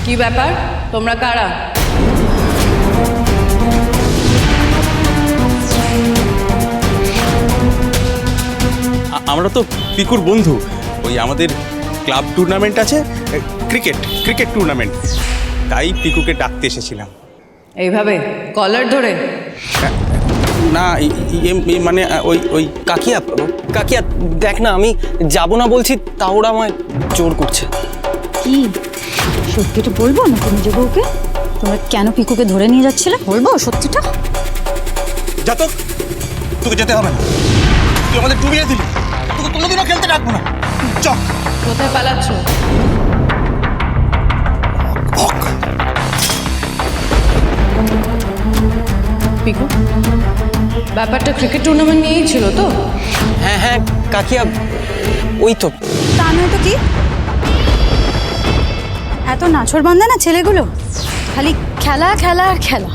কি ব্যাপার, তোমরা কারা? আমরা তো পিকুর বন্ধু। ওই আমাদের ক্লাব টুর্নামেন্ট আছে, ক্রিকেট টুর্নামেন্ট, তাই পিকুকে ডাকতে এসেছিলাম। এইভাবে কলার ধরে? না মানে ওই কাকিয়া কাকিয়া দেখ না, আমি যাব না বলছি, তা ওরা আমায় জোর করছে। কি সত্যিটা বলবো না তুমি যে বউকে? তোমরা কেন পিকুকে ধরে নিয়ে যাচ্ছিলে বলবো সত্যিটা? যাতক, তোকে যেতে হবে না, তুই আমাদের ডুবিয়ে দিলি, তোকে কোনোদিনও খেলতে ডাকবো না। চল। কোথায় পালাচ্ছ? পিকু, ব্যাপারটা ক্রিকেট টুর্নামেন্ট নিয়েই ছিল তো? হ্যাঁ হ্যাঁ কাকিয়া, ওই তো। তা নয় তো কি, এত নাছর বান্ধা না ছেলেগুলো, খালি খেলা খেলা আর খেলা।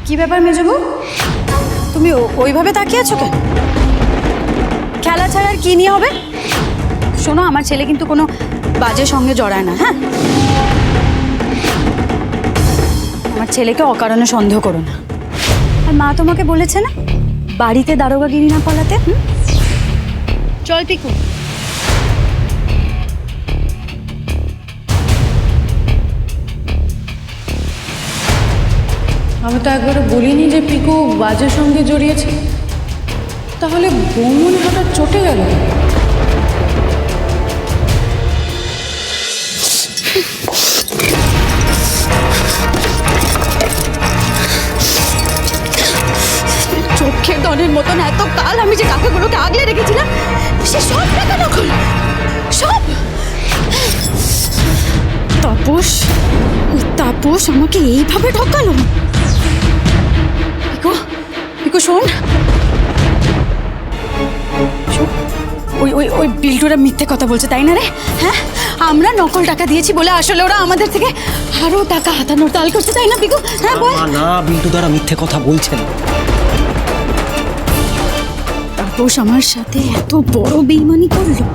কি ব্যাপার মেজবু, তুমি ওইভাবে তাকিয়ে আছো কেন? খেলা ছাড়া আর কি নিয়ে হবে? শোনো, আমার ছেলে কিন্তু কোনো বাজে সঙ্গে জড়ায় না। হ্যাঁ, আমার ছেলেকে অকারণে সন্দেহ করো না। আর মা তোমাকে বলেছে না বাড়িতে দারোগাগিরি না পালাতে? চল পিকু। আমি তো একবারও বলিনি যে পিকু বাজের সঙ্গে জড়িয়েছে, তাহলে বৌমনি হঠাৎ চটে গেল। চোখের দনের মতন এত কাল আমি যে কাকাগুলোকে আগলে রেখেছিলাম, সে সব টাকা নকল, সব। তাপস, ওই তাপস আমাকে এইভাবে ঠকালো। পিকু, পিকু শোন, ওই ওই ওই বিল্টুরা মিথ্যে কথা বলছে তাই না রে? হ্যাঁ, আমরা নকল টাকা দিয়েছি বলে আসলে ওরা আমাদের থেকে আরো টাকা হাতানোর তাল করছে তাই না পিকু? হ্যাঁ বল। না, বিল্টু দ্বারা মিথ্যে কথা বলছেন। তাপস আমার সাথে এত বড় বেইমানি করলো,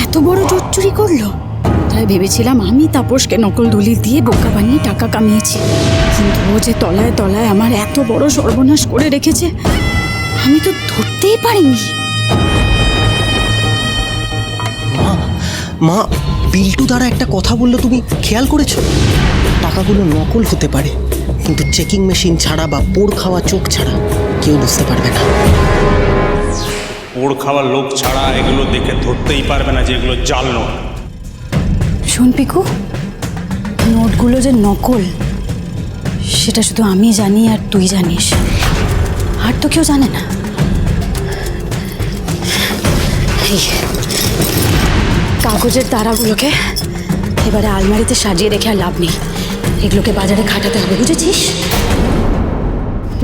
এত বড় জোচ্চুরি করলো, তাই ভেবেছিলাম আমি তাপসকে নকল দলিল দিয়ে বোকা বানিয়ে টাকা কামিয়েছি। কিন্তু ও যে তলায় তলায় আমার এত বড় সর্বনাশ করে রেখেছে, আমি তো ধরতেই পারিনি। মা, বিল্টু দ্বারা একটা কথা বললো, তুমি খেয়াল করেছো? টাকাগুলো নকল হতে পারে, কিন্তু চেকিং মেশিন ছাড়া বা পোড় খাওয়া চোখ ছাড়া কেউ বুঝতে পারবে না। পোড় খাওয়া লোক ছাড়া এগুলো দেখে ধরতেই পারবে না যে এগুলো জাল নোট। শোন পিকু, নোটগুলো যে নকল সেটা শুধু আমি জানি আর তুই জানিস, আর তো কেউ জানে না। এই কাগজের তারাগুলোকে এবারে আলমারিতে সাজিয়ে রেখে আর লাভ নেই, এগুলোকে বাজারে খাটাতে হবে, বুঝেছিস?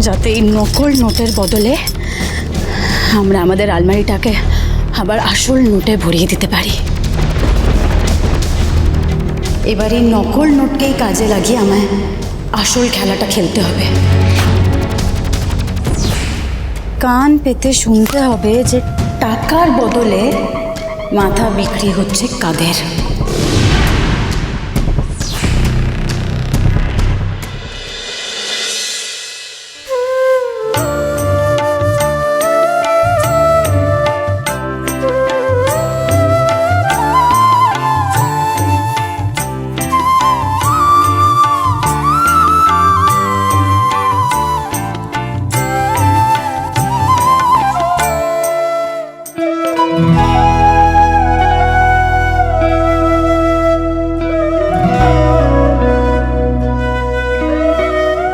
যাতে এই নকল নোটের বদলে আমরা আমাদের আলমারিটাকে আবার আসল নোটে ভরিয়ে দিতে পারি। এবার এই নকল নোটকেই কাজে লাগিয়ে আমায় আসল খেলাটা খেলতে হবে। কান পেতে শুনতে হবে যে টাকার বদলে মাথা বিক্রি হচ্ছে কাদের।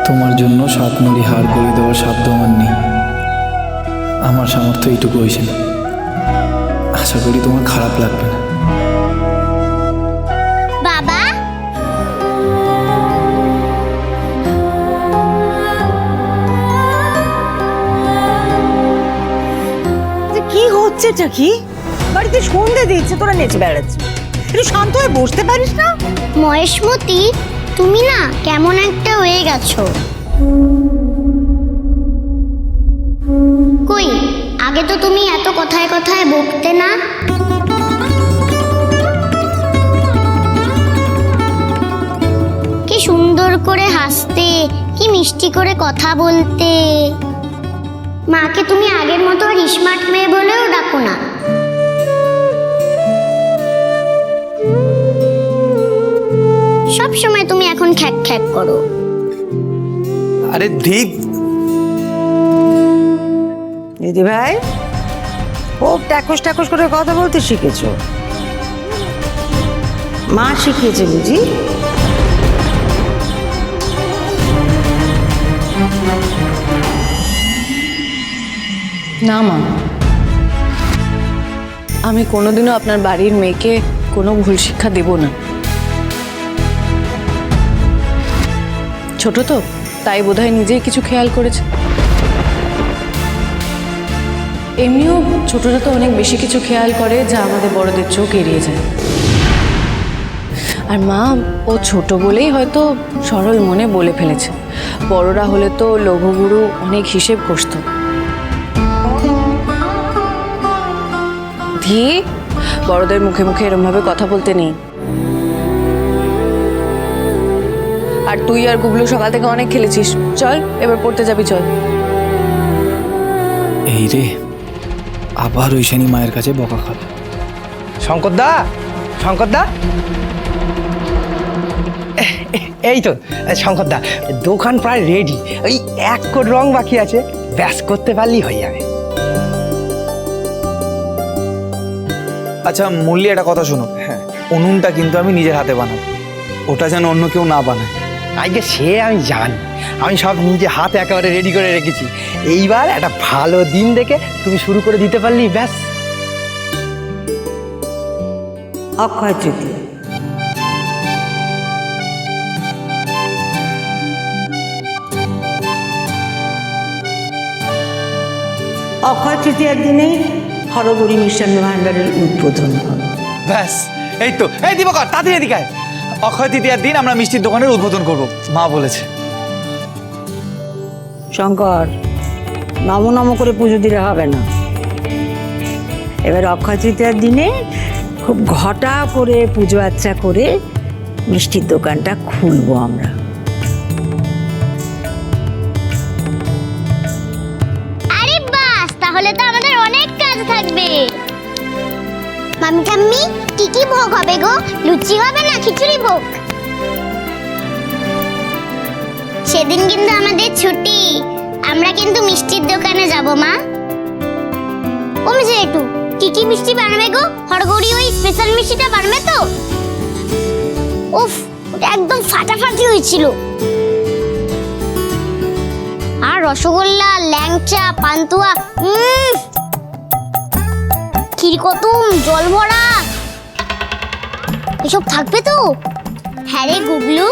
তোমার জন্য সাতমুড়ি হার গড়ি দেওয়ার সাধ্য আমার নেই, আমার সামর্থ্য এইটুকু হয়েছিল। আশা করি তোমার খারাপ লাগবে না। বাবা, কি হচ্ছেটা কি? বাড়িতে সন্ধে দিচ্ছে, তোরা নেচে বেড়াচ্ছিস, একটু শান্ত হয়ে বসতে পারিস না? মহেশমতি, তুমি না কেমন একটা হয়ে গেছো। কই আগে তো তুমি এত কথায় কথায় বকতে না। কি সুন্দর করে হাসতে, কি মিষ্টি করে কথা বলতে। মাকে তুমি আগের মতো আর স্মার্ট মেয়ে বলেও ডাকো না। সব সময় তুমি এখন খ্যাক খ্যাক করো। আরে ঠিক দিদি ভাই, খুব ট্যাকুস ট্যাকুস করে কথা বলতে শিখেছো। মা শিখিয়েছে বুঝি? না মা, আমি কোনোদিনও আপনার বাড়ির মেয়েকে কোনো ভুল শিক্ষা দেব না। ছোট তো, তাই বোধহয় নিজেই কিছু খেয়াল করেছে। এমনিও ছোটরা তো অনেক বেশি কিছু খেয়াল করে যা আমাদের বড়দের চোখ এড়িয়ে যায়। আর মা, ও ছোট বলেই হয়তো সরল মনে বলে ফেলেছে। বড়রা হলে তো লঘুগুরু অনেক হিসেব কষত। ধী, বড়দের মুখে মুখে এরমভাবে কথা বলতে নেই। আর তুই আর গুবলু সকাল থেকে অনেক খেলেছিস, চল এবার পড়তে যাবি, চল। এই রে, আবার ওই শনি মায়ের কাছে বকা খাবে। শঙ্করদা, শঙ্করদা, এই তো শঙ্করদা, দোকান প্রায় রেডি। ওই এক কোট রং বাকি আছে, ব্যাস করতে পারলেই হয়ে যাবে। আচ্ছা মল্লি, একটা কথা শোনো। হ্যাঁ, উনুনটা কিন্তু আমি নিজের হাতে বানাবো, ওটা যেন অন্য কেউ না বানায়। আগে সে আমি জানি, আমি সব নিজে হাতে একেবারে রেডি করে রেখেছি। এইবার একটা ভালো দিন দেখে তুমি শুরু করে দিতে পারলেই ব্যাস। অক্ষয় তৃতীয়া, অক্ষয় তৃতীয়ার দিনেই হরগৌরী মিষ্টান্ন ভাণ্ডারের উদ্বোধন হবে। ব্যাস, এই তো। এই দিবাকর, তাড়াতাড়ি এদিকে আয়। অক্ষয় তৃতীয়ার দিন আমরা মিষ্টির দোকানের উদ্বোধন করব, মা বলেছে। শঙ্কর, নম নম করে পুজো দিলে হবে না। এবার অক্ষয় তৃতীয়ার দিনে খুব ঘটা করে পুজো আচ্চা করে মিষ্টির দোকানটা খুলবো আমরা। আরে বাস, তাহলে তো আমাদের অনেক কাজ থাকবে। মামি ঠাম্মি, কি কি ভোগ হবে গো? লুচি হবে না খিচুড়ি ভোগ? সেদিন কিন্তু আমাদের ছুটি, আমরা কিন্তু মিষ্টির দোকানে যাব মা। ও মিজে একটু কি কি মিষ্টি বানাবে গো? হরগৌরী ওই স্পেশাল মিষ্টিটা বানাবে তো? উফ, ওটা একদম ফাটাফাটি হয়েছিল। আর রসগোল্লা, ল্যাংচা, পান্তুয়া, ক্ষীরকদম, জল ভরা, এসব থাকবে তো? হ্যাঁ রে গুবলু,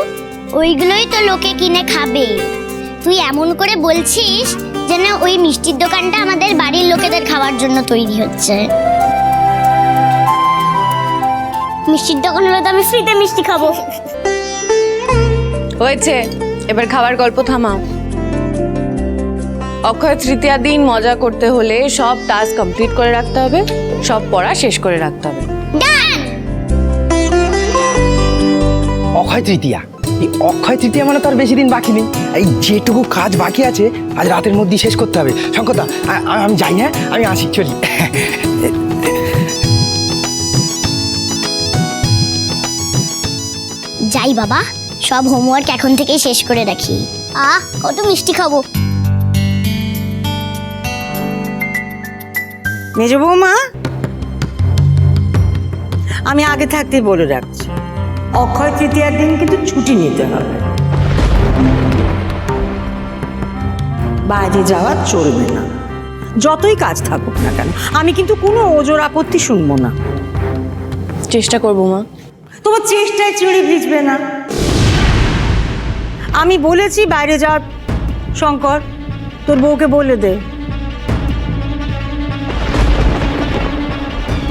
ওইগুলোই তো লোকে কিনে খাবে। তুই এমন করে বলছিস যেন ওই মিষ্টির দোকানটা আমাদের বাড়ির লোকেদের খাওয়ার জন্য তৈরি হচ্ছে। মিষ্টির দোকান হলে তো আমি ফ্রিতে মিষ্টি খাবো। হয়েছে, এবার খাবার গল্প থামাও। অক্ষয় তৃতীয়া দিন মজা করতে হলে সব টাস্ক কমপ্লিট করে রাখতে হবে, সব পড়া শেষ করে রাখতে হবে। ডান। অক্ষয় তৃতীয়া, এই অক্ষয় তৃতীয়া মানে তো আর বেশি দিন বাকি নেই। এই যেটুকু কাজ বাকি আছে আজ রাতের মধ্যেই শেষ করতে হবে। শঙ্করদা, আমি যাই, হ্যাঁ আমি আসি, চলি। যাই বাবা, সব হোমওয়ার্ক এখন থেকেই শেষ করে রাখি। কত মিষ্টি খাবো। মেজ বৌমা, আমি আগে থাকতেই বলে রাখছি, অক্ষয় তৃতীয়ার দিন কিন্তু ছুটি নিতে হবে, বাইরে যাওয়া চলবে না। যতই কাজ থাকুক না কেন, আমি কিন্তু কোনো ওজোর আপত্তি শুনবো না। চেষ্টা করবো মা। তোমার চেষ্টায় চিড়ি ভিজবে না। আমি বলেছি বাইরে যাওয়ার। শঙ্কর, তোর বউকে বলে দে,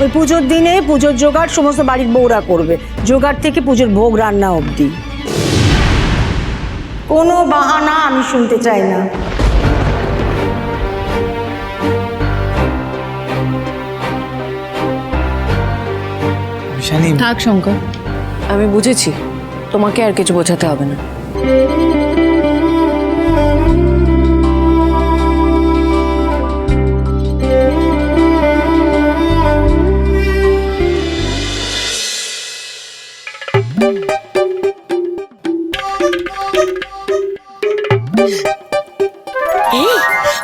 ওই পুজোর দিনে পুজোর জোগাড় সমস্ত বাড়ির বউরা করবে, জোগাড় থেকে পুজোর ভোগ রান্না অবধি। কোনো বাহানা আমি শুনতে চাই না। ঈশানী, থাক শঙ্কর, আমি বুঝেছি, তোমাকে আর কিছু বোঝাতে হবে না।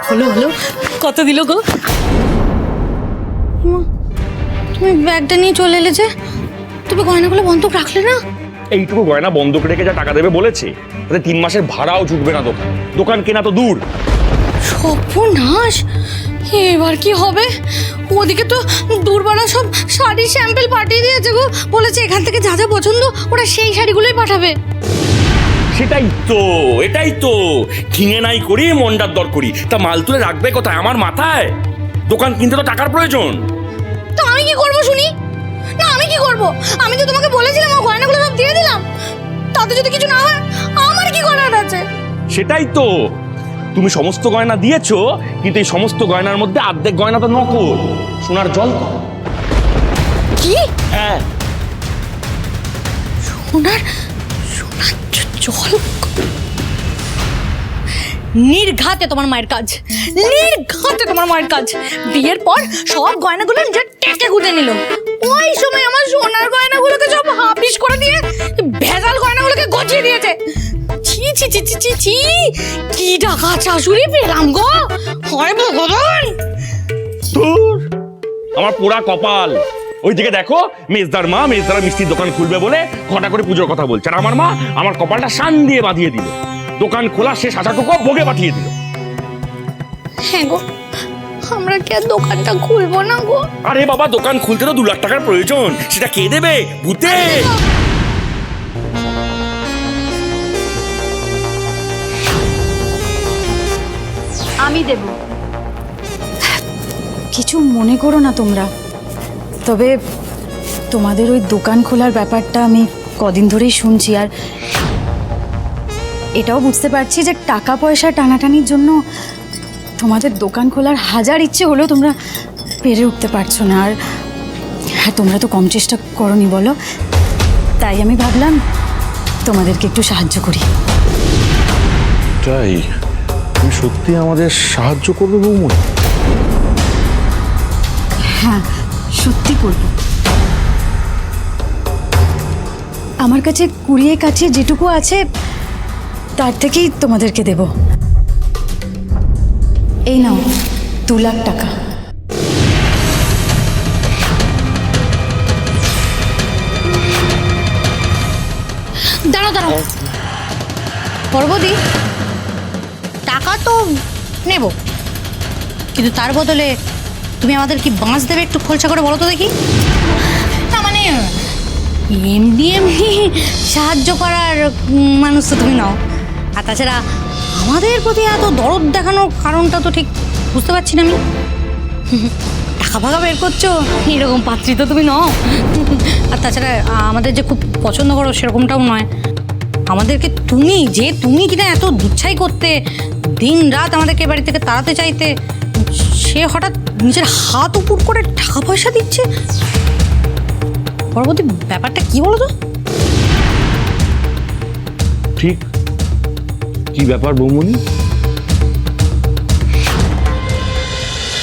হলো হলো, কত দিল গো? তুমি ব্যাগটা নিয়ে চলে এলে যে, তুমি গয়নাগুলো বন্ধক রাখলে না? এইটুকু গয়না বন্ধক রেখে যা টাকা দেবে বলেছে, তাতে 3 মাসের ভাড়াও জুটবে না দোকান। দোকান কেনা তো দূর। সর্বনাশ, এবার কি হবে? ওদিকে তো দূরবালা সব শাড়ির স্যাম্পল পাঠিয়ে দিয়েছে গো, বলেছে এখান থেকে যা যা পছন্দ ওরা সেই শাড়িগুলোই পাঠাবে। এটাই তো কিনে নাই করি মন্ডার দর করি, তা মাল তুলে রাখবে কোথায়? আমার মাথায়। দোকান কিনতে তো টাকার প্রয়োজন। তো আমি কি করবো শুনি? না আমি কি করব? আমি তো তোমাকে বলেছিলাম ও গয়নাগুলো সব দিয়ে দিলাম, তাতে যদি কিছু না হয় আমার কি করার আছে? সেটাই তো, তুমি সমস্ত গয়না দিয়েছো, কিন্তু এই সমস্ত গয়নার মধ্যে অর্ধেক গয়না তো নকল, সোনার জল। কি? হ্যাঁ, সোনার জল? নির্ঘাতে তোমার মায়ের কাজ, নির্ঘাতে তোমার মায়ের কাজ। বিয়ের পর সব গয়নাগুলো নিজের টাকে গুটে নিল, ওই সময় আমার সোনার গয়নাগুলোকে সব হাফিস করে দিয়ে ভেজাল গয়নাগুলোকে গজিয়ে দিয়েছে। ছি ছি ছি ছি ছি ছি, কি ডাকাত শাশুড়ি পেলাম গো, হয় ভগবান। ধুর, আমার পোড়া কপাল। ওইদিকে দেখো, মেজদার মা মেজদার মিষ্টির দোকান খুলবে বলে ঘটা করে পুজোর কথা বলছে, আর আমার মা আমার কপালটা শান দিয়ে বাঁধিয়ে দিল। দোকান খোলা শেষ আসাটুকু ভোগে পাঠিয়ে দিল। হ্যাঁ গো, আমরা কি আর দোকানটা খুলবো না গো? আরে বাবা, দোকান খুলতে তো 2 লাখ টাকার প্রয়োজন, সেটা কে দেবে? ভূতে। আমি দেব। কিছু মনে করো না তোমরা, তবে তোমাদের ওই দোকান খোলার ব্যাপারটা আমি কদিন ধরেই শুনছি, আর এটাও বুঝতে পারছি যে টাকা পয়সা টানাটানির জন্য তোমাদের দোকান খোলার হাজার ইচ্ছে হলেও তোমরা পেরে উঠতে পারছো না। আর হ্যাঁ, তোমরা তো কম চেষ্টা করোনি বলো, তাই আমি ভাবলাম তোমাদেরকে একটু সাহায্য করি। তাই তুমি সত্যি আমাদের সাহায্য করবে বৌমনি? হ্যাঁ, সত্যি করব। আমার কাছে কুড়িয়ে কাঠিয়ে যেটুকু আছে তার থেকেই তোমাদেরকে দেব। এই নাও 2 লাখ টাকা। দাঁড়াও দাঁড়াও, পর্বতী, টাকা তো নেব, কিন্তু তার বদলে তুমি আমাদের কি বাঁশ দেবে? একটু খোলসা করে বলো তো দেখি। না মানে এমনি এমনি সাহায্য করার মানুষ তো তুমি নাও, আর তাছাড়া আমাদের প্রতি এত দরদ দেখানোর কারণটা তো ঠিক বুঝতে পারছি না আমি। টাকা ফাঁকা বের করছো, এরকম পাত্রী তো তুমি নাও। আর তাছাড়া আমাদের যে খুব পছন্দ করো সেরকমটাও নয়। আমাদেরকে তুমি কিনা এত দুচ্ছাই করতে, দিন রাত আমাদেরকে বাড়ি থেকে তাড়াতে চাইতে, সে হঠাৎ নিজের হাত উপর করে টাকা পয়সা দিচ্ছে। পরবর্তী ব্যাপারটা কি বলো তো? ঠিক কি ব্যাপার বৌমনি?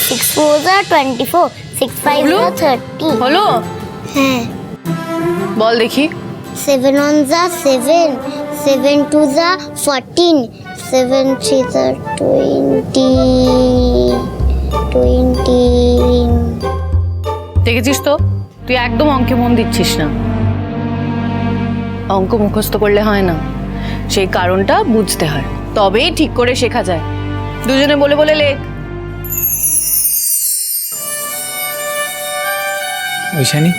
6 4 24, 6 5 30। হলো? হ্যাঁ। বল দেখি। 7 1 7, 7 2 14, 7 3 20, 20। দেখেছিস তো, তুই একদম অঙ্কে মন দিচ্ছিস না। অঙ্ক মুখস্থ করলে হয় না, সেই কারণটা বুঝতে হয়, তবেই ঠিক করে শেখা যায়। দুজনে বলে বলে লেখ। ঈশানী,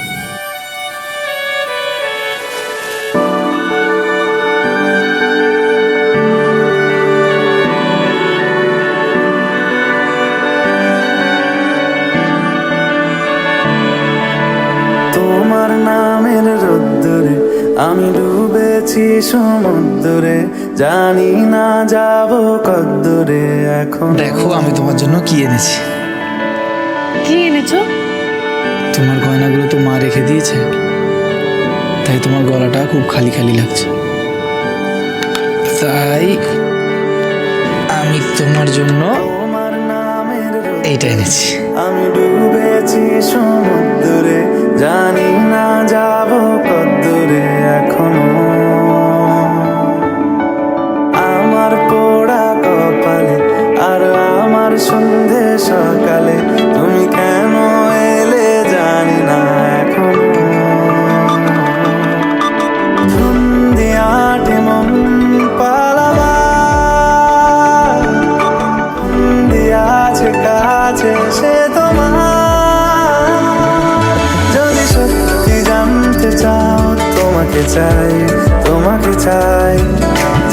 তোমার নামের রোদ্দুরে আমি ডুবেছি সমুদ্রে, জানি না যাব কদ্দুরে এখন। দেখো আমি তোমার জন্য কি এনেছি। কি এনেছো? তোমার গয়নাগুলো তো মা রেখে দিয়েছে, তাই তোমার গলাটা খুব খালি খালি লাগছে। তাই আমি তোমার জন্য তোমার নামের এইটা এনেছি। আমি ডুবেছি সমুদ্রে, জানি না যাব কদ্দূরে এখনো। আমার পোড়া কপালে আর আমার সন্ধে সকালে তুমি কেন এলে জানি না এখনো। ধুন্দিয়াটে মন পালাবার, আছে কাছে সে তোমার। যদি সত্যি জানতে চাও তোমাকে চাই, তোমাকে চাই।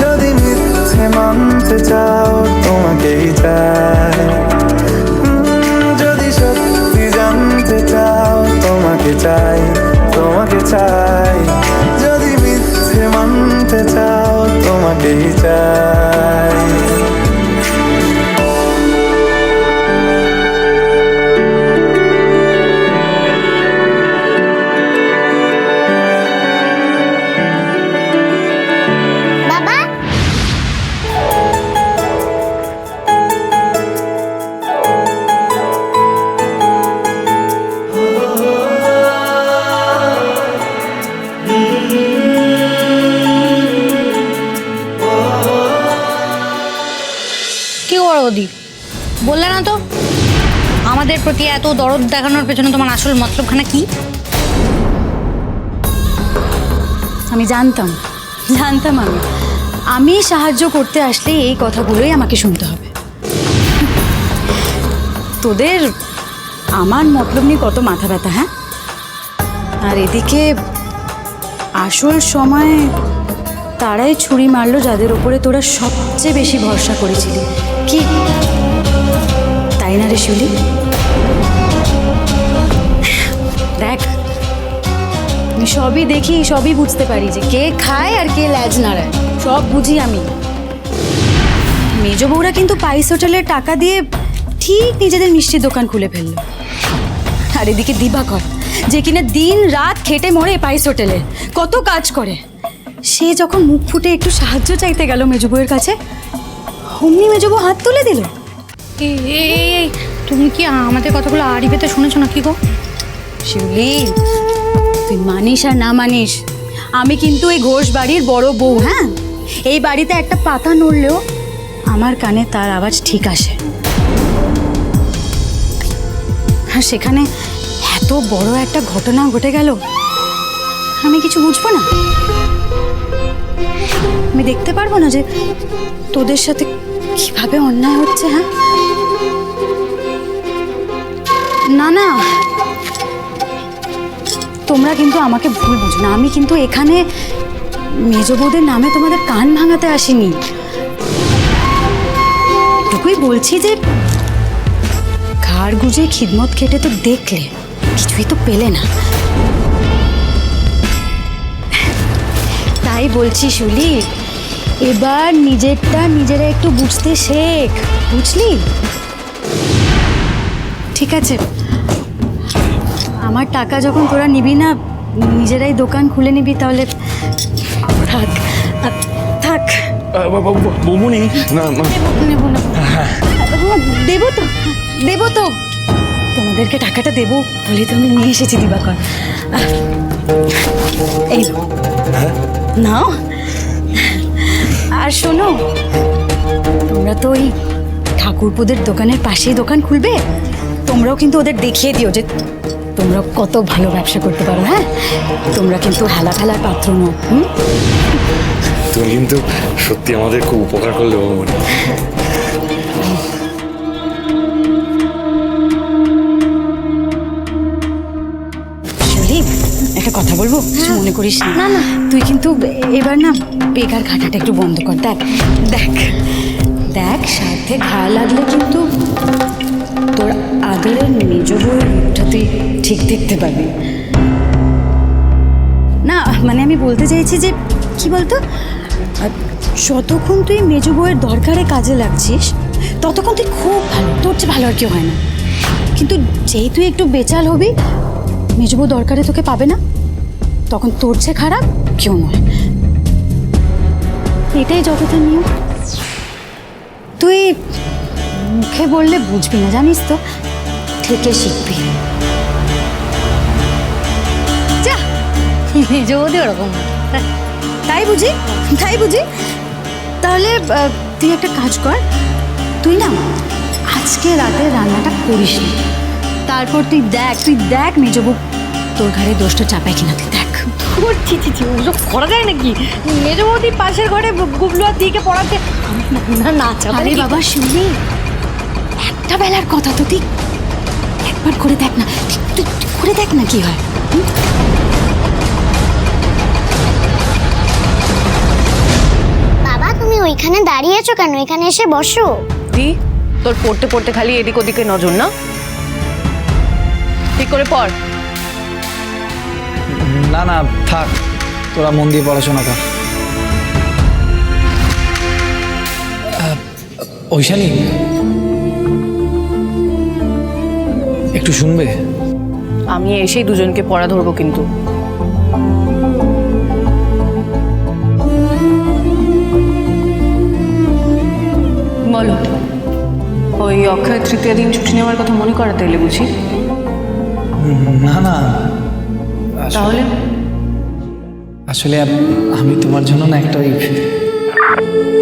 যদি মিথ্যে মানতে চাও তোমাকেই চাই। যদি সত্যি জানতে চাও তোমাকে চাই, তোমাকে চাই। যদি মিথ্যে মানতে চাও তোমাকেই চাই। বাবা, কি করো ওদি? বললে না তো আমাদের প্রতি এত দরদ দেখানোর পেছনে তোমার আসল মতলবখানা কি? আমি জানতাম আমি সাহায্য করতে আসলে এই কথাগুলোই আমাকে শুনতে হবে। তোদের আমার মতলব নিয়ে কত মাথা ব্যথা, হ্যাঁ? আর এদিকে আসল সময় তারাই ছুরি মারলো যাদের ওপরে তোরা সবচেয়ে বেশি ভরসা করেছিলি। কি তাই না রে শিউলি? দেখ, আমি সবই দেখি, সবই বুঝতে পারি যে কে খায় আর কে ল্যাজ নাড়ায়, সব বুঝি আমি। মেজ বউরা কিন্তু পাইস হোটেলের টাকা দিয়ে ঠিক নিজেদের মিষ্টির দোকান খুলে ফেললো। আর এদিকে দিবাকর, যে কিনা দিন রাত খেটে মরে পাইস হোটেলে, কত কাজ করে, সে যখন মুখ ফুটে একটু সাহায্য চাইতে গেল মেজ বউয়ের কাছে, অমনি মেজ বউ হাত তুলে দিল। এই তুমি কি আমাদের কথাগুলো আড়ি পেতে শুনেছো না কি গো? শিউলি, তুই মানিস আর না মানিস, আমি কিন্তু এই ঘোষ বাড়ির বড় বউ। হ্যাঁ, এই বাড়িতে একটা পাতা নড়লেও আমার কানে তার আওয়াজ ঠিক আসে। আর সেখানে এত বড় একটা ঘটনা ঘটে গেল, আমি কিছু বুঝবো না? আমি দেখতে পারবো না যে তোদের সাথে কিভাবে অন্যায় হচ্ছে? হ্যাঁ, না না, তোমরা কিন্তু আমাকে ভুল বুঝো না। আমি কিন্তু এখানে মেজ বউদের নামে তোমাদের কান ভাঙাতে আসিনি। এটুকুই বলছি যে ঘাড় গুজে খিদমত খেটে তো দেখলে, কিছুই তো পেলে না। তাই বলছি শুলি, এবার নিজেরটা নিজেরা একটু বুঝতে শেখ, বুঝলি? ঠিক আছে, আমার টাকা যখন তোরা নিবি না, নিজেরাই দোকান খুলে নিবি, তাহলে থাক থাক। বৌমনি, না না, নেবো না, দেবো তো তোমাদেরকে টাকাটা দেবো বলে তো আমি নিয়ে এসেছি দিবাকর। এই নাও। আর শোনো, তোমরা তো ওই ঠাকুরপুদের দোকানের পাশেই দোকান খুলবে, তোমরাও কিন্তু ওদের দেখিয়ে দিও যে তোমরা কত ভালো ব্যবসা করতে পারো। হ্যাঁ, তোমরা কিন্তু হেলা ফেলার পাত্র নও। তুমি কিন্তু সত্যি আমাদের খুব উপকার করলে বৌমনি। একটা কথা বলবো, কিছু মনে করিস না? না না, তুই কিন্তু এবার না বেকার খাটাটা একটু বন্ধ কর। দেখ দেখ দেখ, স্বার্থে ঘা লাগলে কিন্তু তোর আদরের মেজ বউয়ের মুখটা তুই ঠিক দেখতে পাবি না। মানে আমি বলতে চাইছি যে কি বলতো, যতক্ষণ তুই মেজ বউয়ের দরকারে কাজে লাগছিস ততক্ষণ তুই খুব ভালো, তোর চেয়ে ভালো আর কেউ হয় না। কিন্তু যেই তুই একটু বেচাল হবি, মেজ বউ দরকারে তোকে পাবে না, তখন তোর যে খারাপ কেউ নয়। এটাই জগতের নিয়ম। তুই মুখে বললে বুঝবি না, জানিস তো, থেকে শিখবি। যা নিজ বৌদি ওরকম না। তাই বুঝি, তাই বুঝি। তাহলে তুই একটা কাজ কর, তুই না আজকে রাতে রান্নাটা করিস না, তারপর তুই দেখ মেজ বউ তোর ঘরে দোষটা চাপায় কিনা, তুই দেখ। ওর ছি ওসব করা যায় নাকি? মেজ বৌদি পাশের ঘরে গুবলু আর দিকে পড়াতে না না আরে বাবা শুনলি, একটা বেলার কথা তো, তুই একবার করে দেখ না, তুই করে দেখ না কি হয়। বাবা তুমি ওইখানে দাঁড়িয়ে আছো কেন? এখানে এসে বসো। দি তোর পড়তে পড়তে খালি এদিক ওদিকে নজর না, ঠিক করে পড়। না না থাক, তোরা মন দিয়ে পড়াশোনা কর। ঐশানী, একটু শুনবে? আমি এসেই দুজনকে পড়া ধরবো কিন্তু। বলো, ওই অক্ষয় তৃতীয় দিন ছুটি নেওয়ার কথা মনে করাতে এলে বুঝি? না না, তাহলে আসলে আমি তোমার জন্য না একটা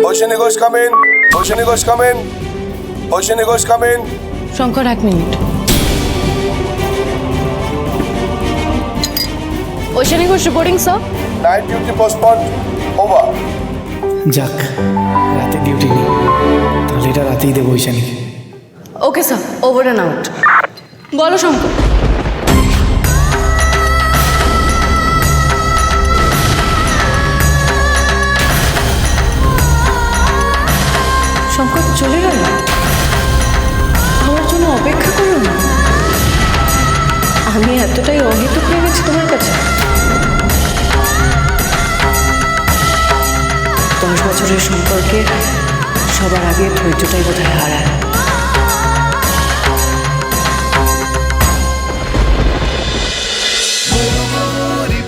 Ocean Ghosh come in. Ocean Ghosh come in. Ocean Ghosh come in. Shankar 1 minute. Aishani Ghosh reporting sir. Night duty postponed. Over. যাক, রাতে ডিউটি নেই, তাহলে এটা রাতেই দেবো ঐশানীকে। Okay sir, over and out. বলো শঙ্কর। শঙ্কর চলে গেল, আমার জন্য অপেক্ষা করো না। আমি এতটাই অহেতুক হয়ে গেছি তোমার কাছে? 10 বছরের সম্পর্কে সবার আগে ধৈর্যটাই বোধহয় হারায়।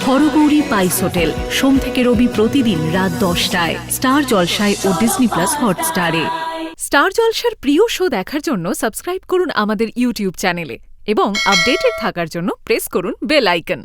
হরগৌরী পাইস হোটেল, সোম থেকে রবি প্রতিদিন রাত 10টায় স্টার জলসায় ও ডিজনি প্লাস হটস্টারে। স্টার জলসার প্রিয় শো দেখার জন্য সাবস্ক্রাইব করুন আমাদের ইউটিউব চ্যানেলে এবং আপডেটেড থাকার জন্য প্রেস করুন বেল আইকন।